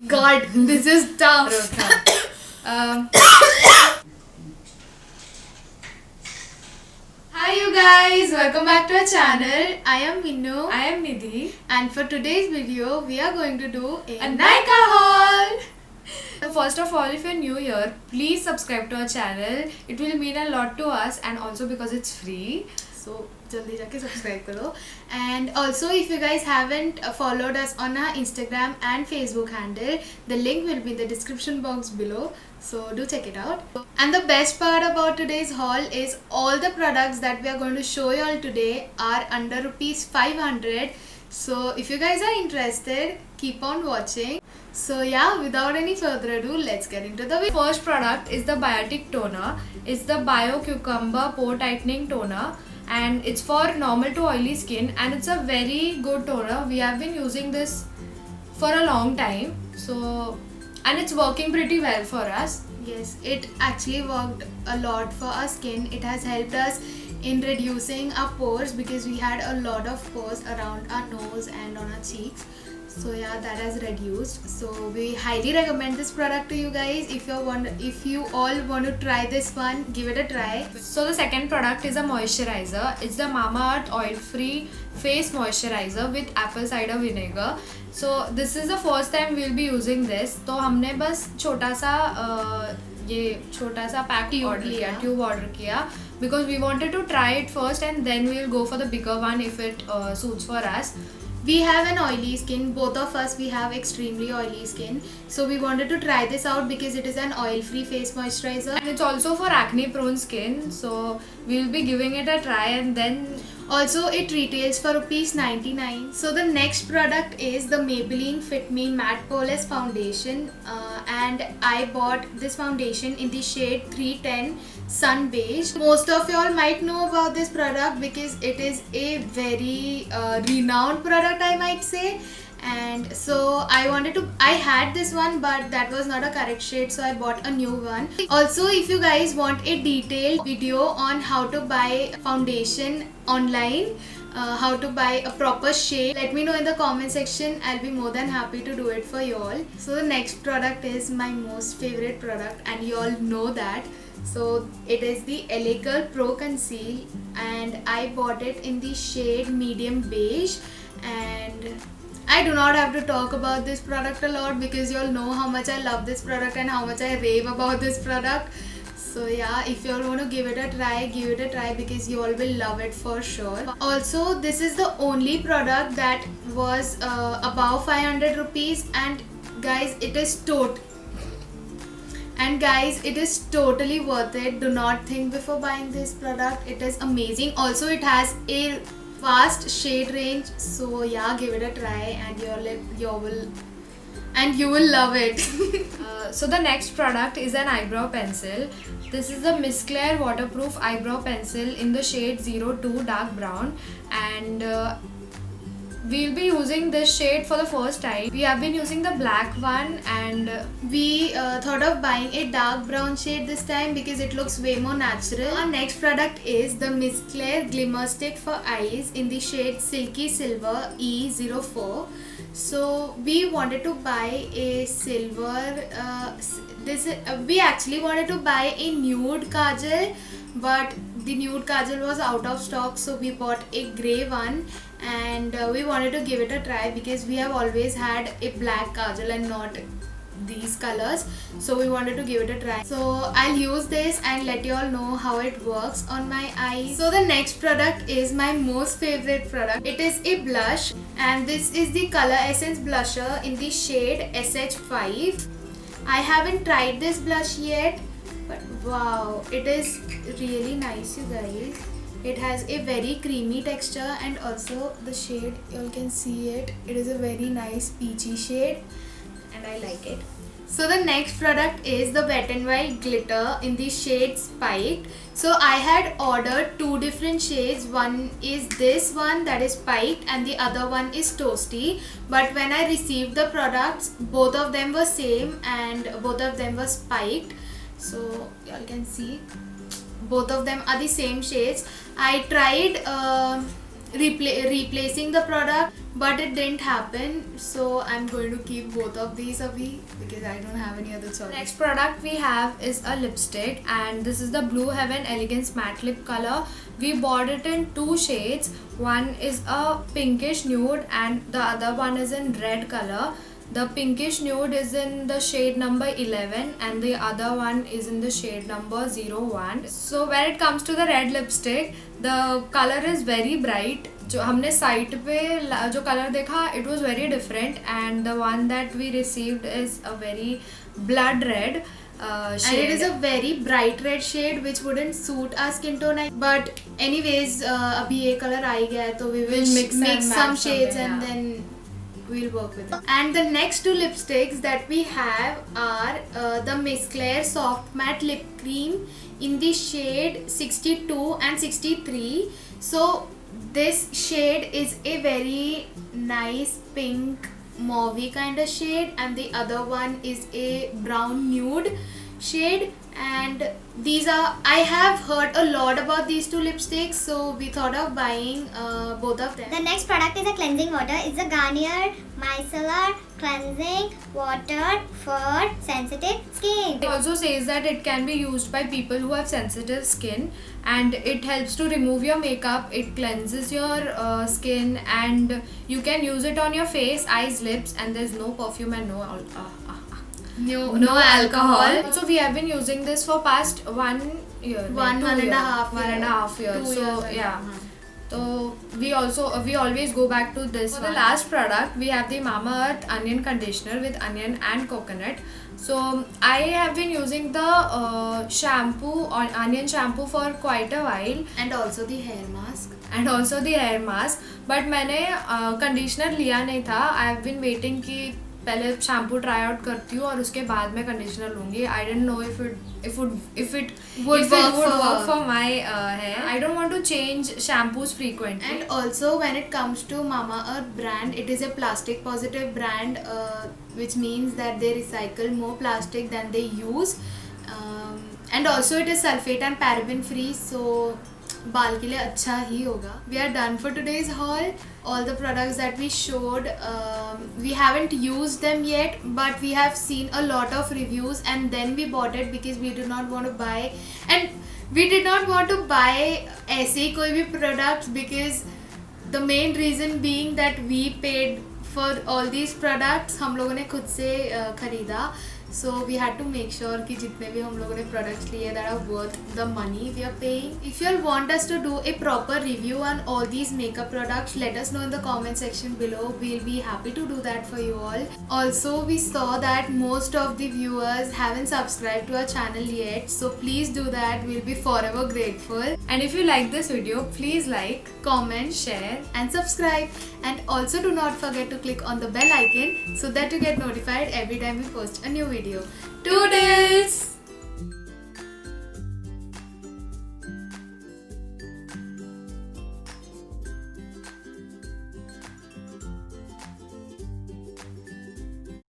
God, this is tough. um, Hi you guys, welcome back to our channel. I am Minnu I am Nidhi. and for today's video we are going to do a Nykaa haul. First of all, if you're new here, please subscribe to our channel. It will mean a lot to us and also because it's free. So jaldi jaake subscribe karo. And also if you guys haven't followed us on our Instagram and Facebook handle, the link will be in the description box below. So do check it out. And the best part about today's haul is all the products that we are going to show you all today are under rupees 500. So if you guys are interested, keep on watching. So yeah, without any further ado, let's get into the video. First product is the Biotic Toner. It's the Bio Cucumber Pore Tightening Toner, and it's for normal to oily skin, and it's a very good toner. We have been using this for a long time, and it's working pretty well for us. Yes, it actually worked a lot for our skin. It has helped us in reducing our pores because we had a lot of pores around our nose and on our cheeks. So yeah, that has reduced. So we highly recommend this product to you guys. If you all want to try this one, give it a try. So the second product is a moisturizer. It's the Mamaearth Oil Free Face Moisturizer with apple cider vinegar. So this is the first time we'll be using this. तो हमने बस छोटा सा pack tube order किया because we wanted to try it first and then we'll go for the bigger one if it suits for us. We have an oily skin, both of us, we have extremely oily skin. So we wanted to try this out because it is an oil-free face moisturizer. And it's also for acne-prone skin, so we'll be giving it a try, and then also it retails for rupees 99. So the next product is the Maybelline Fit Me Matte Poreless Foundation, and I bought this foundation in the shade 310 Sun Beige. Most of y'all might know about this product because it is a very renowned product, I might say. And so I had this one, but that was not a correct shade, so I bought a new one. Also, if you guys want a detailed video on how to buy foundation online, how to buy a proper shade, let me know in the comment section. I'll be more than happy to do it for you all. So the next product is my most favorite product, and you all know that. So it is the LA Girl Pro Conceal, and I bought it in the shade medium beige. And I do not have to talk about this product a lot because you all know how much I love this product and how much I rave about this product. So yeah, if you all want to give it a try because you all will love it for sure. Also, this is the only product that was above 500 rupees, and guys, it is totally worth it. Do not think before buying this product. It is amazing. Also, it has a vast shade range. So yeah, give it a try and you will love it. So the next product is an eyebrow pencil. This is the Miss Claire waterproof eyebrow pencil in the shade 02 dark brown, and we'll be using this shade for the first time. We have been using the black one, and we thought of buying a dark brown shade this time because it looks way more natural. Our next product is the Miss Claire Glimmer Stick for eyes in the shade Silky Silver E04. So we wanted to buy a silver, we actually wanted to buy a nude kajal, but the nude kajal was out of stock, so we bought a grey one, and we wanted to give it a try because we have always had a black kajal and not these colors, so we wanted to give it a try. So I'll use this and let you all know how it works on my eyes. So the next product is my most favorite product. It is a blush, and this is the Color Essence blusher in the shade SH5. I haven't tried this blush yet, but wow, it is really nice, you guys. It has a very creamy texture, and also the shade, you all can see it. It is a very nice peachy shade, and I like it. So the next product is the Wet n Wild glitter in the shade Spiked. So I had ordered two different shades. One is this one, that is Spiked, and the other one is Toasty. But when I received the products, both of them were same and both of them were spiked. So y'all can see both of them are the same shades. I tried replacing the product, but it didn't happen, so I'm going to keep both of these abhi because I don't have any other choice. Next product we have is a lipstick, and this is the Blue Heaven Elegance Matte Lip color. We bought it in two shades. One is a pinkish nude and the other one is in red color. The pinkish nude is in the shade number 11 and the other one is in the shade number 01. So when it comes to the red lipstick, the color is very bright. जो हमने site पे जो colour देखा, it was very different, and the one that we received is a very blood red shade. And it is a very bright red shade which wouldn't suit our skin tone, but anyways abhi ye color aa gaya hai, so we will mix and some match shades something, and yeah. then we'll work with it. And the next two lipsticks that we have are the Miss Claire Soft Matte Lip Cream in the shade 62 and 63. So this shade is a very nice pink mauvey kind of shade, and the other one is a brown nude shade. And these are, I have heard a lot about these two lipsticks, so we thought of buying both of them. The next product is a cleansing water. It's a Garnier Micellar Cleansing Water for sensitive skin. It also says that it can be used by people who have sensitive skin, and it helps to remove your makeup, it cleanses your skin, and you can use it on your face, eyes, lips, and there's no perfume and no alcohol. Also, we have been using this for past 1 year, One and a half years. 2 So years. yeah. So we always go back to this. For the last product, we have the Mamaearth Onion Conditioner with onion and coconut. So I have been using the shampoo or onion shampoo for quite a while, And also the hair mask. but मैंने conditioner लिया नहीं था. I have been waiting कि पहले shampoo try out करती हूँ और उसके बाद मैं कंडीशनर लूँगी. I didn't know if it would work for my hair. I don't want to change shampoos frequently. And also when it comes to Mamaearth brand, it is a plastic positive brand, which means that they recycle more plastic than they use, and also it is sulfate and paraben free, so बाल के लिए अच्छा ही होगा. We are done for today's haul. All the products that we showed, we haven't used them yet, but we have seen a lot of reviews and then we bought it because we did not want to buy, and we did not want to buy ऐसे ही कोई भी products, because the main reason being that we paid for all these products. हम लोगों ने खुद से खरीदा. So we had to make sure कि जितने भी हम लोगों ने products लिए that are worth the money we are paying. If you all want us to do a proper review on all these makeup products, let us know in the comment section below. We'll be happy to do that for you all. Also, we saw that most of the viewers haven't subscribed to our channel yet, so please do that. We'll be forever grateful. And if you like this video, please like, Comment, share, and subscribe. And also do not forget to click on the bell icon so that you get notified every time we post a new video. Toodles!